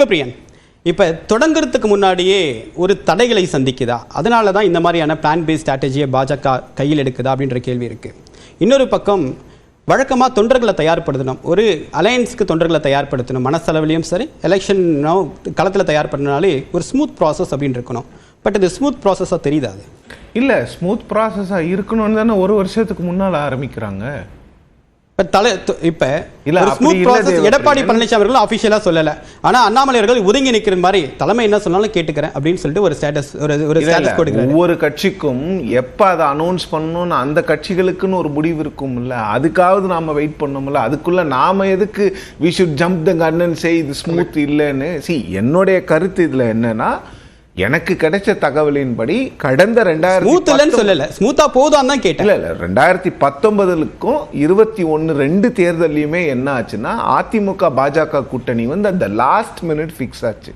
பிரியன் இப்போ தொடங்குறதுக்கு முன்னாடியே ஒரு தடைகளை சந்திக்குதா? அதனால தான் இந்த மாதிரியான பிளான் பேஸ் ஸ்ட்ராட்டஜியை பாஜக கையில் எடுக்குதா அப்படின்ற கேள்வி இருக்குது. இன்னொரு பக்கம் வழக்கமாக தொண்டர்களை தயார்படுத்தணும், ஒரு அலையன்ஸுக்கு தொண்டர்களை தயார்படுத்தணும், மனசளவிலையும் சரி எலெக்ஷன் களத்தில் தயார்படுத்தினாலே ஒரு ஸ்மூத் ப்ராசஸ் அப்படின்னு இருக்கணும். பட் இது ஸ்மூத் ப்ராசஸாக தெரியுதா? அது இல்லை, ஸ்மூத் ப்ராசஸாக இருக்கணும்னு தானே ஒரு வருஷத்துக்கு முன்னால் ஆரம்பிக்கிறாங்க. எடப்பாடி பழனிசாமி அவர்கள் ஆபீஷியலா சொல்லல, ஆனா அண்ணாமலை அவர்கள் ஒதுங்கி நிக்கிற மாதிரி தலைமை என்ன சொன்னாலும் கேட்டுக்கிறேன் அப்படின்னு சொல்லிட்டு ஒரு ஸ்டேட்டஸ் கொடுக்கிறாரு. ஒவ்வொரு கட்சிக்கும் எப்ப அதை அனௌன்ஸ் பண்ணணும்னு அந்த கட்சிகளுக்குன்னு ஒரு முடிவு இருக்கும்ல, அதுக்காவது நாம வெயிட் பண்ணோம்ல. அதுக்குள்ள நாம எதுக்கு we should jump the gun and say இது ஸ்மூத் இல்லைன்னு. என்னுடைய கருத்து இதுல என்னன்னா, எனக்கு கிடைச்ச தகவலின்படி கடந்த 2019க்கும் 21 தேர்தலையுமே என்ன ஆச்சுன்னா, அதிமுக பாஜக கூட்டணி வந்து அந்த லாஸ்ட் மினிட் ஃபிக்ஸ் ஆச்சு.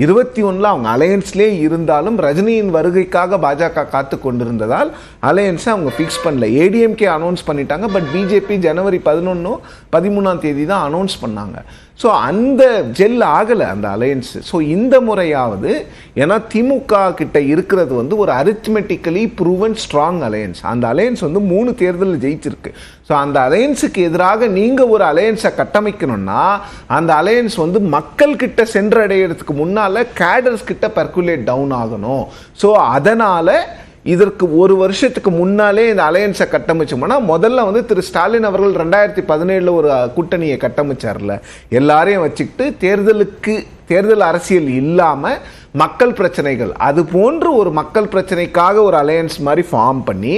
21 அவங்க அலையன்ஸ்லேயே இருந்தாலும் ரஜினியின் வருகைக்காக பாஜக காத்து கொண்டிருந்ததால் அலையன்ஸை அவங்க ஃபிக்ஸ் பண்ணல. ஏடிஎம்கே அனௌன்ஸ் பண்ணிட்டாங்க, பட் பிஜேபி ஜனவரி 13 தான் அனௌன்ஸ் பண்ணாங்க. ஸோ அந்த ஜெல் ஆகலை அந்த அலையன்ஸ். ஸோ இந்த முறையாவது, ஏன்னா திமுக கிட்ட இருக்கிறது வந்து ஒரு அரித்மெட்டிக்கலி ப்ரூவன் ஸ்ட்ராங் அலையன்ஸ். அந்த அலையன்ஸ் வந்து 3 தேர்தலில் ஜெயிச்சிருக்கு. ஸோ அந்த அலையன்ஸுக்கு எதிராக நீங்கள் ஒரு அலையன்ஸை கட்டமைக்கணும்னா அந்த அலையன்ஸ் வந்து மக்கள் கிட்ட சென்றடைகிறதுக்கு முன்னால் கேடர்ஸ் கிட்ட பர்குலேட் டவுன் ஆகணும். ஸோ அதனால் இதற்கு ஒரு வருஷத்துக்கு முன்னாலே இந்த அலையன்ஸை கட்டமைச்சோம்னா, முதல்ல வந்து திரு ஸ்டாலின் அவர்கள் 2017 ஒரு கூட்டணியை கட்டமைச்சார்ல, எல்லாரையும் வச்சுக்கிட்டு தேர்தல் அரசியல் இல்லாமல் மக்கள் பிரச்சனைகள், அது போன்று ஒரு மக்கள் பிரச்சனைக்காக ஒரு அலையன்ஸ் மாதிரி ஃபார்ம் பண்ணி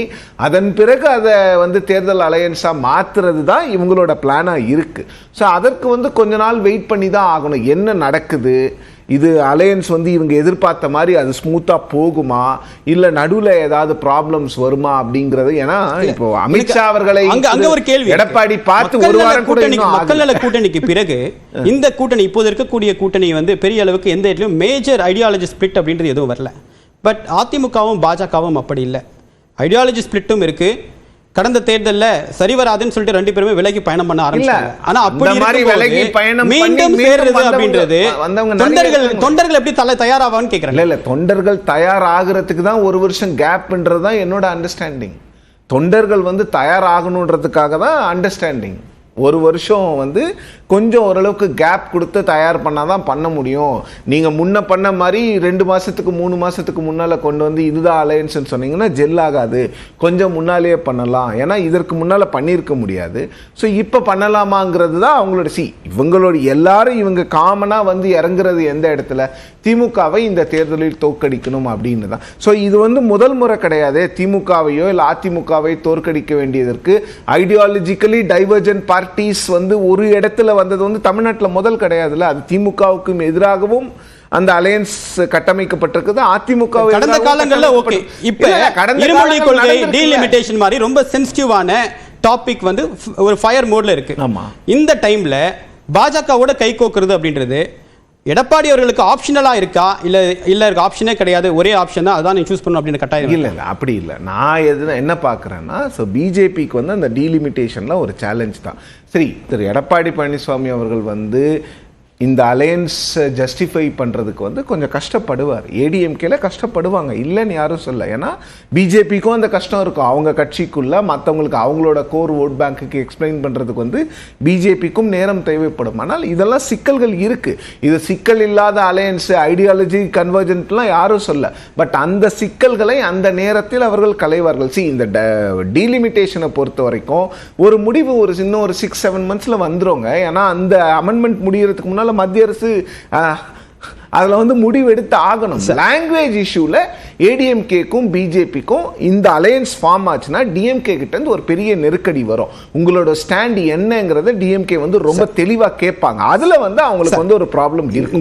அதன் பிறகு அதை வந்து தேர்தல் அலையன்ஸாக மாற்றுறது தான் இவங்களோட பிளானாக இருக்குது. ஸோ அதற்கு வந்து கொஞ்ச நாள் வெயிட் பண்ணி தான் ஆகணும். என்ன நடக்குது, இது அலையன்ஸ் வந்து இவங்க எதிர்பார்த்த மாதிரி அது ஸ்மூத்தாக போகுமா, இல்லை நடுவில் ஏதாவது ப்ராப்ளம்ஸ் வருமா அப்படிங்கிறது. ஏன்னா இப்போ அமித்ஷா அவர்களை அங்க ஒரு கேள்வி, எடப்பாடி பார்த்து ஒரு வாரம் கூட மக்கள் நல கூட்டணிக்கு பிறகு இந்த கூட்டணி, இப்போது இருக்கக்கூடிய கூட்டணி வந்து பெரிய அளவுக்கு எந்த இடத்துலையும் மேஜர் ஐடியாலஜி ஸ்பிளிட் அப்படின்றது எதுவும் வரல. பட் அதிமுகவும் பாஜகவும் அப்படி இல்லை, ஐடியாலஜி ஸ்பிளிட்டும் இருக்கு. கடந்த தேர்தலில் சரிவராதுன்னு சொல்லிட்டு 2 பேருமே விலகி பயணம் பண்ண ஆரம்பிச்சாங்க. ஆனா அப்படி விலகி பயணம் மீண்டும் சேர்றது அப்படின்றது தொண்டர்கள் எப்படி தயாராவான்னு கேட்கறேன். இல்ல, தொண்டர்கள் தயாராகிறதுக்கு தான் ஒரு வருஷம் கேப்ன்றது தான் என்னோட அண்டர்ஸ்டாண்டிங். தொண்டர்கள் வந்து தயாராகணுன்றதுக்காக தான் அண்டர்ஸ்டாண்டிங். ஒரு வருஷம் வந்து கொஞ்சம் ஓரளவுக்கு கேப் கொடுத்து தயார் பண்ணாதான் பண்ண முடியும். நீங்கள் முன்ன பண்ண மாதிரி 2 மாதத்துக்கு 3 மாதத்துக்கு முன்னால் கொண்டு வந்து இதுதான் அலையன்ஸ்ன்னு சொன்னீங்கன்னா ஜெல் ஆகாது. கொஞ்சம் முன்னாலேயே பண்ணலாம், ஏன்னா இதற்கு முன்னால் பண்ணியிருக்க முடியாது. ஸோ இப்போ பண்ணலாமாங்கிறது தான் அவங்களோட இவங்களோட எல்லாரும் இவங்க காமனாக வந்து இறங்குறது எந்த இடத்துல, திமுகவை இந்த தேர்தலில் தோற்கடிக்கணும் அப்படின்னு தான். ஸோ இது வந்து முதல் முறை கிடையாது. திமுகவையோ இல்லை அதிமுகவை தோற்கடிக்க வேண்டியதற்கு ஐடியாலஜிக்கலி டைவர்ஜென்ட் பார்ட்டிஸ் வந்து ஒரு இடத்துல வந்தது வந்து தமிழ்நாட்டில் முதல் கிடையாதுல்ல. அது திமுகவுக்கும் எதிராகவும் அந்த அலையன்ஸ் கட்டமைக்கப்பட்டிருக்குது. அதிமுக கடந்த காலங்களில் ஓகே, இப்போ இருமொழி கொள்கை டீலிமிட்டேஷன் மாதிரி ரொம்ப சென்சிட்டிவான டாபிக் வந்து ஒரு ஃபயர் மோட்ல இருக்கு. ஆமா, இந்த டைம்ல பாஜகவோட கை கோக்குறது அப்படின்றது எடப்பாடி அவர்களுக்கு ஆப்ஷனலா இருக்கா, இல்ல ஆப்ஷனே கிடையாது, ஒரே ஆப்ஷன் தான், அதான் நீங்க சூஸ் பண்ணணும் அப்படின்னு கட்டாயம் இல்லை. அப்படி இல்லை. நான் என்ன பார்க்குறேன்னா, ஸோ பிஜேபிக்கு வந்து அந்த டீலிமிட்டேஷன்ல ஒரு சேலஞ்ச் தான். சரி, திரு எடப்பாடி பழனிசாமி அவர்கள் வந்து இந்த அலையன்ஸ் ஜஸ்டிஃபை பண்ணுறதுக்கு வந்து கொஞ்சம் கஷ்டப்படுவார். ஏடிஎம்கேல கஷ்டப்படுவாங்க, இல்லைன்னு யாரும் சொல்ல. ஏன்னா பிஜேபிக்கும் அந்த கஷ்டம் இருக்கும். அவங்க கட்சிக்குள்ள மற்றவங்களுக்கு அவங்களோட கோர் ஓட் பேங்க்குக்கு எக்ஸ்பிளைன் பண்ணுறதுக்கு வந்து பிஜேபிக்கும் நேரம் தேவைப்படும். ஆனால் இதெல்லாம் சிக்கல்கள் இருக்குது. இது சிக்கல் இல்லாத அலையன்ஸ், ஐடியாலஜி கன்வர்ஜென்ட்லாம் யாரும் சொல்ல. பட் அந்த சிக்கல்களை அந்த நேரத்தில் அவர்கள் களைவார்கள். இந்த டீலிமிட்டேஷனை பொறுத்த வரைக்கும் ஒரு முடிவு இன்னும் ஒரு 6-7 மந்த்ஸில் வந்துருங்க. ஏன்னா அந்த அமெண்ட்மெண்ட் முடியறதுக்கு முன்னால் மத்திய அரசு அதில் வந்து முடிவு எடுத்து ஆகணும். லாங்குவேஜ் இஷ்யூவில் ஏடிஎம்கேக்கும் பிஜேபிக்கும் இந்த அலையன்ஸ் ஃபார்ம் ஆச்சுன்னா டிஎம்கே கிட்ட இருந்து ஒரு பெரிய நெருக்கடி வரும். உங்களோட ஸ்டாண்ட் என்னங்கிறத டிஎம்கே வந்து ரொம்ப தெளிவாக கேட்பாங்க. அதில் வந்து அவங்களுக்கு வந்து ஒரு ப்ராப்ளம் இருக்கும்.